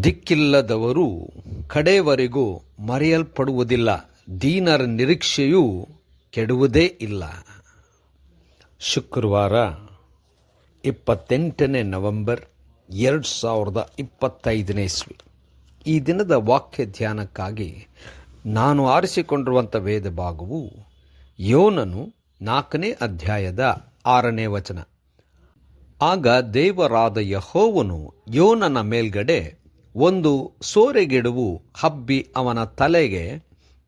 ದಿಕ್ಕಿಲ್ಲದವರು ಕಡೆಯವರೆಗೂ ಮರೆಯಲ್ಪಡುವುದಿಲ್ಲ, ದೀನರ ನಿರೀಕ್ಷೆಯೂ ಕೆಡುವುದೇ ಇಲ್ಲ. ಶುಕ್ರವಾರ 28 ನವೆಂಬರ್ 2025 ಇಸ್ವಿ. ಈ ದಿನದ ವಾಕ್ಯ ಧ್ಯಾನಕ್ಕಾಗಿ ನಾನು ಆರಿಸಿಕೊಂಡಿರುವಂಥ ವೇದ ಭಾಗವು ಯೋನನು 4ನೇ ಅಧ್ಯಾಯದ 6ನೇ ವಚನ. ಆಗ ದೇವರಾದ ಯೆಹೋವನು ಯೋನನ ಮೇಲ್ಗಡೆ ಒಂದು ಸೋರೆಗಿಡವು ಹಬ್ಬಿ ಅವನ ತಲೆಗೆ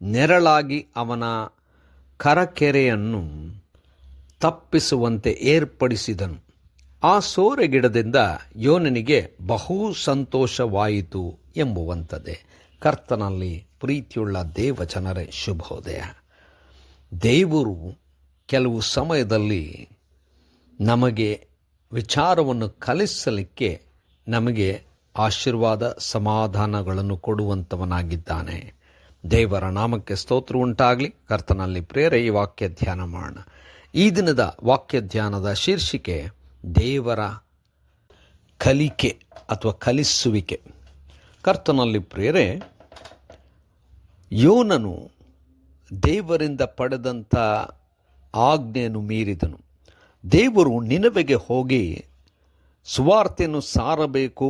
ನೆರಳಾಗಿ ಅವನ ಕರಕೆರೆಯನ್ನು ತಪ್ಪಿಸುವಂತೆ ಏರ್ಪಡಿಸಿದನು. ಆ ಸೋರೆಗಿಡದಿಂದ ಯೋನನಿಗೆ ಬಹು ಸಂತೋಷವಾಯಿತು ಎಂಬುವಂಥದ್ದೇ. ಕರ್ತನಲ್ಲಿ ಪ್ರೀತಿಯುಳ್ಳ ದೇವಜನರೇ, ಶುಭೋದಯ. ದೇವರು ಕೆಲವು ಸಮಯದಲ್ಲಿ ನಮಗೆ ವಿಚಾರವನ್ನು ಕಲಿಸಲಿಕ್ಕೆ ನಮಗೆ ಆಶೀರ್ವಾದ ಸಮಾಧಾನಗಳನ್ನು ಕೊಡುವಂಥವನಾಗಿದ್ದಾನೆ. ದೇವರ ನಾಮಕ್ಕೆ ಸ್ತೋತ್ರ ಉಂಟಾಗಲಿ. ಕರ್ತನಲ್ಲಿ ಪ್ರೇರೆ ಈ ವಾಕ್ಯ ಧ್ಯಾನ ಮಾಡೋಣ. ಈ ದಿನದ ವಾಕ್ಯ ಧ್ಯಾನದ ಶೀರ್ಷಿಕೆ ದೇವರ ಕಲಿಕೆ ಅಥವಾ ಕಲಿಸುವಿಕೆ. ಕರ್ತನಲ್ಲಿ ಪ್ರೇರೆ, ಯೋನನು ದೇವರಿಂದ ಪಡೆದಂಥ ಆಜ್ಞೆಯನ್ನು ಮೀರಿದನು. ದೇವರು ನಿನವೆಗೆ ಹೋಗಿ ಸುವಾರ್ತೆಯನ್ನು ಸಾರಬೇಕು,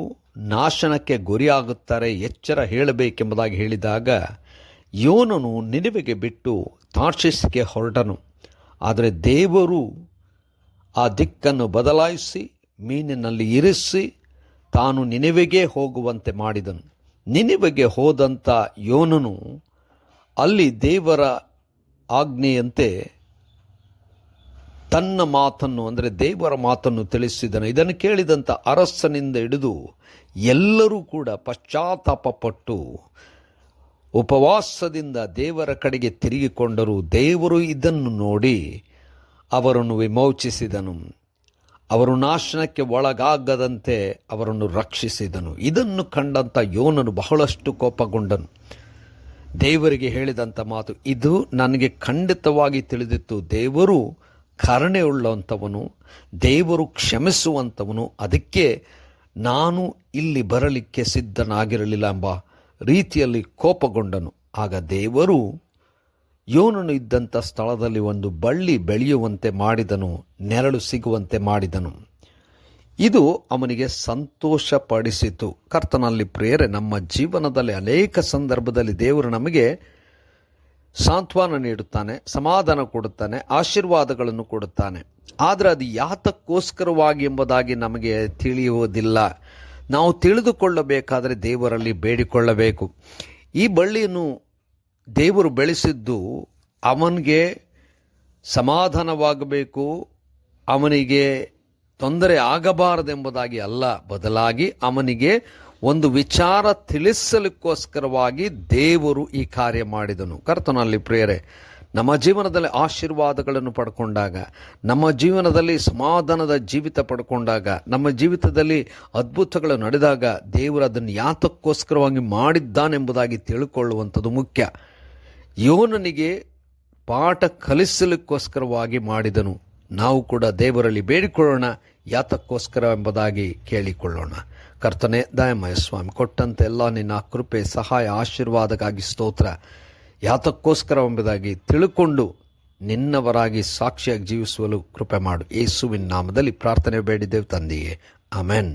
ನಾಶನಕ್ಕೆ ಗುರಿಯಾಗುತ್ತಾರೆ, ಎಚ್ಚರ ಹೇಳಬೇಕೆಂಬುದಾಗಿ ಹೇಳಿದಾಗ ಯೋನನು ನಿನವೆಗೆ ಬಿಟ್ಟು ತಾರ್ಷೀಷಿಗೆ ಹೊರಟನು. ಆದರೆ ದೇವರು ಆ ದಿಕ್ಕನ್ನು ಬದಲಾಯಿಸಿ ಮೀನಿನಲ್ಲಿ ಇರಿಸಿ ತಾನು ನಿನೆವೆಗೆ ಹೋಗುವಂತೆ ಮಾಡಿದನು. ನಿನೆವೆಗೆ ಹೋದಂಥ ಯೋನನು ಅಲ್ಲಿ ದೇವರ ಆಜ್ಞೆಯಂತೆ ತನ್ನ ಮಾತನ್ನು ಅಂದರೆ ದೇವರ ಮಾತನ್ನು ತಿಳಿಸಿದನು. ಇದನ್ನು ಕೇಳಿದಂಥ ಅರಸನಿಂದ ಹಿಡಿದು ಎಲ್ಲರೂ ಕೂಡ ಪಶ್ಚಾತ್ತಾಪಪಟ್ಟು ಉಪವಾಸದಿಂದ ದೇವರ ಕಡೆಗೆ ತಿರುಗಿಕೊಂಡರು. ದೇವರು ಇದನ್ನು ನೋಡಿ ಅವರನ್ನು ವಿಮೋಚಿಸಿದನು. ಅವರು ನಾಶನಕ್ಕೆ ಒಳಗಾಗದಂತೆ ಅವರನ್ನು ರಕ್ಷಿಸಿದನು. ಇದನ್ನು ಕಂಡಂಥ ಯೋನನು ಬಹಳಷ್ಟು ಕೋಪಗೊಂಡನು. ದೇವರಿಗೆ ಹೇಳಿದಂಥ ಮಾತು ಇದು ನನಗೆ ಖಂಡಿತವಾಗಿ ತಿಳಿದಿತ್ತು. ದೇವರು ಕರುಣೆಯುಳ್ಳಂಥವನು, ದೇವರು ಕ್ಷಮಿಸುವಂಥವನು, ಅದಕ್ಕೆ ನಾನು ಇಲ್ಲಿ ಬರಲಿಕ್ಕೆ ಸಿದ್ಧನಾಗಿರಲಿಲ್ಲ ಎಂಬ ರೀತಿಯಲ್ಲಿ ಕೋಪಗೊಂಡನು. ಆಗ ದೇವರು ಯೋನನು ಇದ್ದಂಥ ಸ್ಥಳದಲ್ಲಿ ಒಂದು ಬಳ್ಳಿ ಬೆಳೆಯುವಂತೆ ಮಾಡಿದನು, ನೆರಳು ಸಿಗುವಂತೆ ಮಾಡಿದನು. ಇದು ಅವನಿಗೆ ಸಂತೋಷಪಡಿಸಿತು. ಕರ್ತನಲ್ಲಿ ಪ್ರೇರೆ, ನಮ್ಮ ಜೀವನದಲ್ಲಿ ಅನೇಕ ಸಂದರ್ಭದಲ್ಲಿ ದೇವರು ನಮಗೆ ಸಾಂತ್ವನ ನೀಡುತ್ತಾನೆ, ಸಮಾಧಾನ ಕೊಡುತ್ತಾನೆ, ಆಶೀರ್ವಾದಗಳನ್ನು ಕೊಡುತ್ತಾನೆ. ಆದರೆ ಅದು ಯಾತಕ್ಕೋಸ್ಕರವಾಗಿ ಎಂಬುದಾಗಿ ನಮಗೆ ತಿಳಿಯುವುದಿಲ್ಲ. ನಾವು ತಿಳಿದುಕೊಳ್ಳಬೇಕಾದರೆ ದೇವರಲ್ಲಿ ಬೇಡಿಕೊಳ್ಳಬೇಕು. ಈ ಬಳ್ಳಿಯನ್ನು ದೇವರು ಬೆಳೆಸಿದ್ದು ಅವನಿಗೆ ಸಮಾಧಾನವಾಗಬೇಕು, ಅವನಿಗೆ ತೊಂದರೆ ಆಗಬಾರದೆಂಬುದಾಗಿ ಅಲ್ಲ, ಬದಲಾಗಿ ಅವನಿಗೆ ಒಂದು ವಿಚಾರ ತಿಳಿಸಲಿಕ್ಕೋಸ್ಕರವಾಗಿ ದೇವರು ಈ ಕಾರ್ಯ ಮಾಡಿದನು. ಕರ್ತನಲ್ಲಿ ಪ್ರಿಯರೇ, ನಮ್ಮ ಜೀವನದಲ್ಲಿ ಆಶೀರ್ವಾದಗಳನ್ನು ಪಡ್ಕೊಂಡಾಗ, ನಮ್ಮ ಜೀವನದಲ್ಲಿ ಸಮಾಧಾನದ ಜೀವಿತ ಪಡ್ಕೊಂಡಾಗ, ನಮ್ಮ ಜೀವಿತದಲ್ಲಿ ಅದ್ಭುತಗಳು ನಡೆದಾಗ ದೇವರು ಅದನ್ನು ಯಾತಕ್ಕೋಸ್ಕರವಾಗಿ ಮಾಡಿದ್ದಾನೆಂಬುದಾಗಿ ತಿಳ್ಕೊಳ್ಳುವಂಥದ್ದು ಮುಖ್ಯ. ಯೋನನಿಗೆ ಪಾಠ ಕಲಿಸಲಿಕ್ಕೋಸ್ಕರವಾಗಿ ಮಾಡಿದನು. ನಾವು ಕೂಡ ದೇವರಲ್ಲಿ ಬೇಡಿಕೊಳ್ಳೋಣ, ಯಾತಕ್ಕೋಸ್ಕರ ಎಂಬುದಾಗಿ ಕೇಳಿಕೊಳ್ಳೋಣ. ಕರ್ತನೆ, ದಯಮಯ ಸ್ವಾಮಿ, ಕೊಟ್ಟಂತೆ ಎಲ್ಲ ನಿನ್ನ ಕೃಪೆ, ಸಹಾಯ, ಆಶೀರ್ವಾದಕ್ಕಾಗಿ ಸ್ತೋತ್ರ. ಯಾತಕ್ಕೋಸ್ಕರ ಎಂಬುದಾಗಿ ತಿಳ್ಕೊಂಡು ನಿನ್ನವರಾಗಿ ಸಾಕ್ಷಿಯಾಗಿ ಜೀವಿಸುವಲು ಕೃಪೆ ಮಾಡು. ಯೇಸುವಿನ ನಾಮದಲ್ಲಿ ಪ್ರಾರ್ಥನೆ ಬೇಡಿದ್ದೇವೆ ತಂದೆಯೇ, ಆಮೆನ್.